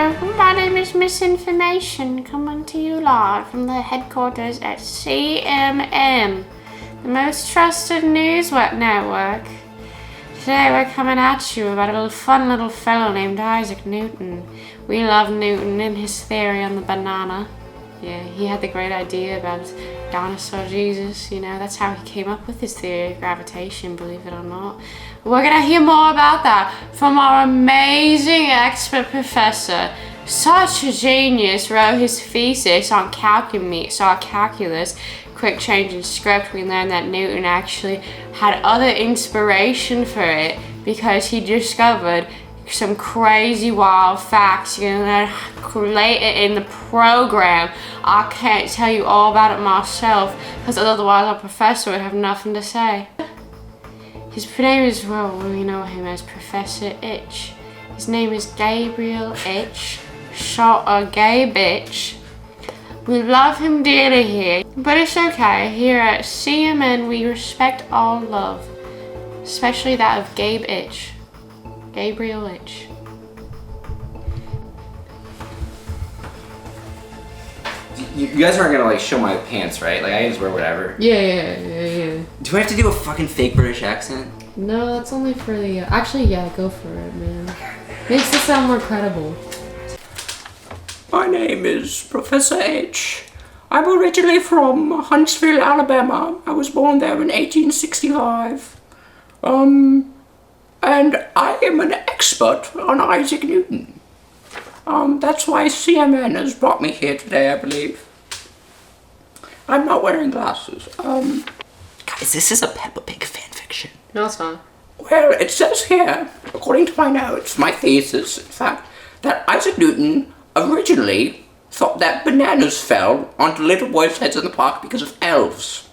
Hello, my name is Misinformation, coming to you live from the headquarters at CMN, the most trusted news network. Today we're coming at you about a fun little fellow named Isaac Newton. We love Newton and his theory on the banana. Yeah, he had the great idea about dinosaur Jesus, that's how he came up with his theory of gravitation, believe it or not. We're gonna hear more about that from our amazing expert professor. Such a genius, wrote his thesis on calculus. Quick change in script, we learned that Newton actually had other inspiration for it because he discovered some crazy wild facts later in the program. I can't tell you all about it myself because otherwise our professor would have nothing to say. His name is, we know him as Professor Itch. His name is Gabriel Itch, short of Gay Bitch. We love him dearly here, but it's okay. Here at CMN we respect all love, especially that of Gabe Itch. Gabriel Itch. You guys aren't gonna show my pants, right? I can just wear whatever. Yeah. Do I have to do a fucking fake British accent? No, that's only for the. Actually, yeah, go for it, man. Makes it sound more credible. My name is Professor H. I'm originally from Huntsville, Alabama. I was born there in 1865. And I am an expert on Isaac Newton. That's why CMN has brought me here today, I believe. I'm not wearing glasses. Guys, this is a Peppa Pig fanfiction. No, it's not. Well, it says here, according to my notes, my thesis, in fact, that Isaac Newton originally thought that bananas fell onto little boys' heads in the park because of elves.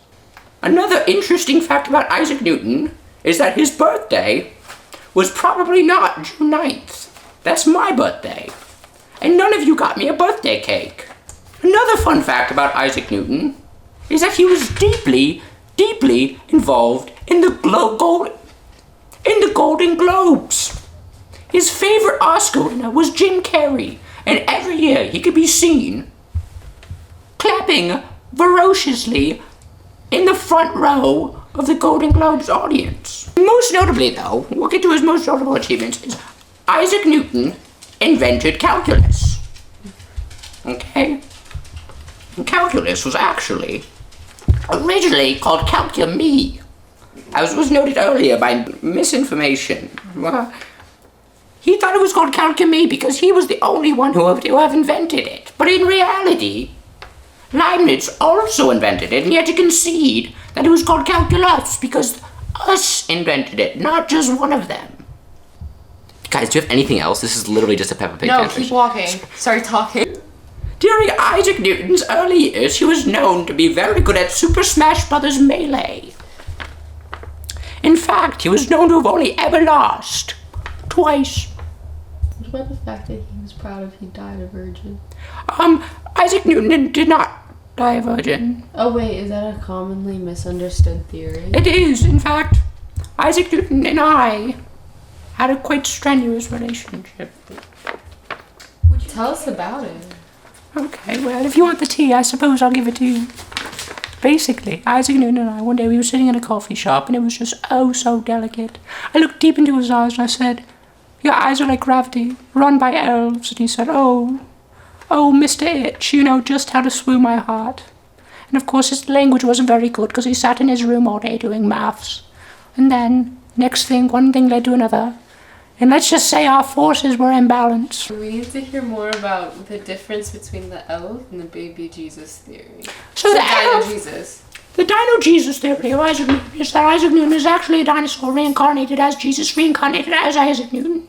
Another interesting fact about Isaac Newton is that his birthday was probably not June 9th. That's my birthday. And none of you got me a birthday cake. Another fun fact about Isaac Newton is that he was deeply, deeply involved in the Golden Globes. His favorite Oscar winner was Jim Carrey, and every year he could be seen clapping ferociously in the front row of the Golden Globes audience. Most notably, though, we'll get to his most notable achievements, is Isaac Newton invented calculus. Okay? And calculus was actually originally called calcumi, as was noted earlier by Misinformation. He thought it was called calcumi because he was the only one who have invented it. But in reality, Leibniz also invented it, and he had to concede that it was called calculus because us invented it, not just one of them. Guys, do you have anything else? This is literally just a Peppa Pig fanfiction. No, keep walking. Start talking. During Isaac Newton's early years, he was known to be very good at Super Smash Bros. Melee. In fact, he was known to have only ever lost twice. What about the fact that he was proud of he died a virgin? Isaac Newton did not die a virgin. Oh wait, is that a commonly misunderstood theory? It is, in fact. Isaac Newton and I had a quite strenuous relationship. Tell us about it. Okay, well, if you want the tea, I suppose I'll give it to you. Basically, Isaac Newton and I, one day we were sitting in a coffee shop and it was just oh so delicate. I looked deep into his eyes and I said, "Your eyes are like gravity, run by elves." And he said, oh, Mr. Itch, you know just how to swoo my heart. And of course his language wasn't very good because he sat in his room all day doing maths. And then, next thing, one thing led to another. And let's just say our forces were imbalanced. We need to hear more about the difference between the elf and the baby Jesus theory. So the Dino elf, Jesus. the Dino Jesus theory of Isaac Newton is that Isaac Newton is actually a dinosaur reincarnated as Jesus, reincarnated as Isaac Newton.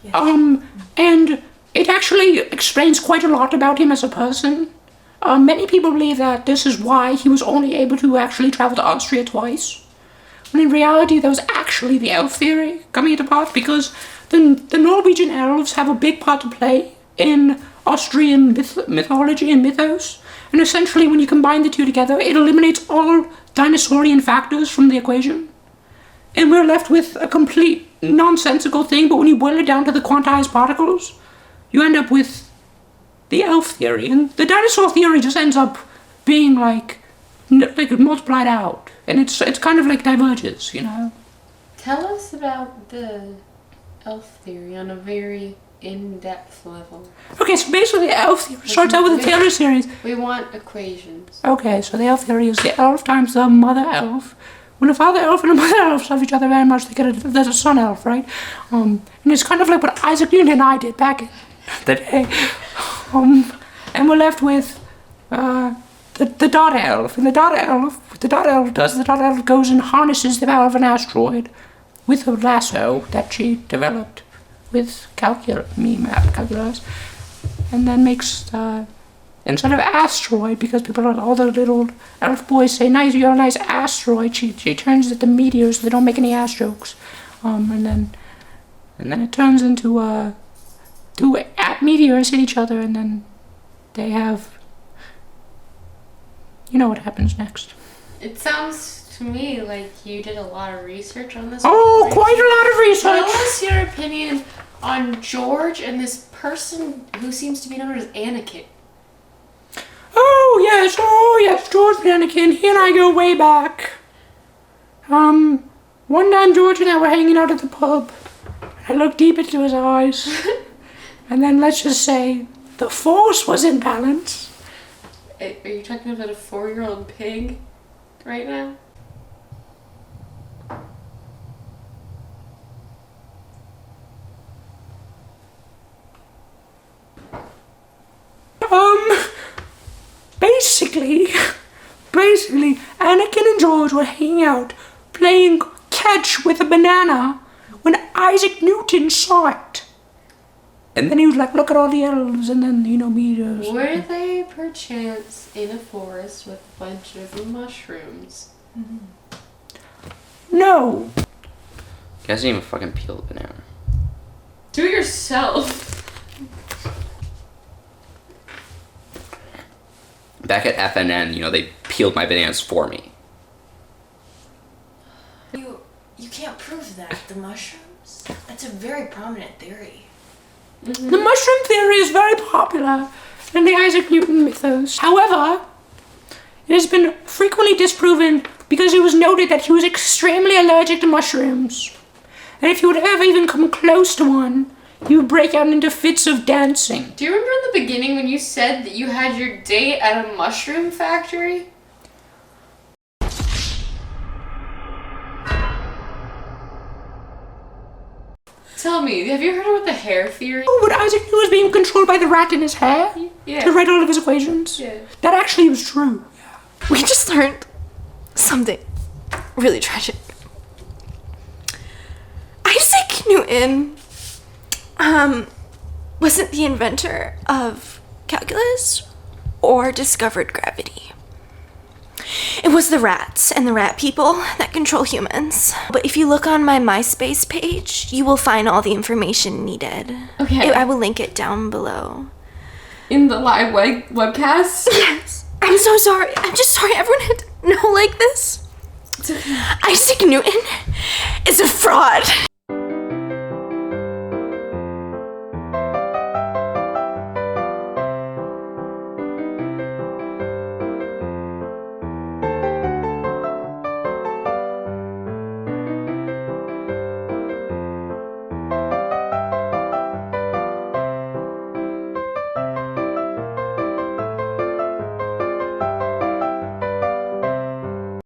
Yes. And it actually explains quite a lot about him as a person. Many people believe that this is why he was only able to actually travel to Austria twice. When in reality, that was actually the elf theory coming into part because the Norwegian elves have a big part to play in Austrian mythology and mythos. And essentially, when you combine the two together, it eliminates all dinosaurian factors from the equation. And we're left with a complete nonsensical thing, but when you boil it down to the quantized particles, you end up with the elf theory, and the dinosaur theory just ends up being like multiplied out, and it's kind of like diverges, you know. Tell us about the elf theory on a very in-depth level. Okay, so basically the elf theory starts out with the Taylor series. We want equations. Okay, so the elf theory is the elf times the mother elf. When a father elf and a mother elf love each other very much, there's a son elf, right? And it's kind of like what Isaac Newton and I did back in the day. And we're left with the daughter elf. And the daughter elf goes and harnesses the power of an asteroid with a lasso that she developed with calculus, and then makes instead of asteroid, because all the little elf boys say, "Nice, you're a nice asteroid." She turns it to meteors, so they don't make any ass jokes, and then it turns into two meteors hit each other, and then they have. You know what happens next. It sounds to me like you did a lot of research on this. Oh, quite a lot of research. Tell us your opinion on George and this person who seems to be known as Anakin. Oh yes, George and Anakin, he and I go way back. One time George and I were hanging out at the pub. I looked deep into his eyes, and then let's just say, the force was in balance. Are you talking about a 4-year-old pig right now? Basically, Anakin and George were hanging out, playing catch with a banana, when Isaac Newton saw it. And then he was like, look at all the elves, and then, meteors. Were they perchance in a forest with a bunch of mushrooms? No. You guys didn't even fucking peel the banana. Do it yourself. Back at FNN, they peeled my bananas for me. You can't prove that. The mushrooms? That's a very prominent theory. Mm-hmm. The mushroom theory is very popular in the Isaac Newton mythos. However, it has been frequently disproven because it was noted that he was extremely allergic to mushrooms. And if you would ever even come close to one, you would break out into fits of dancing. Do you remember in the beginning when you said that you had your date at a mushroom factory? Tell me, have you heard about the hair theory? Oh, but Isaac Newton was being controlled by the rat in his hair to write all of his equations? Yeah. That actually was true. We just learned something really tragic. Isaac Newton wasn't the inventor of calculus or discovered gravity. It was the rats and the rat people that control humans. But if you look on my MySpace page, you will find all the information needed. Okay. I will link it down below. In the live webcast? Yes. I'm so sorry. I'm just sorry everyone had to know like this. Isaac Newton is a fraud.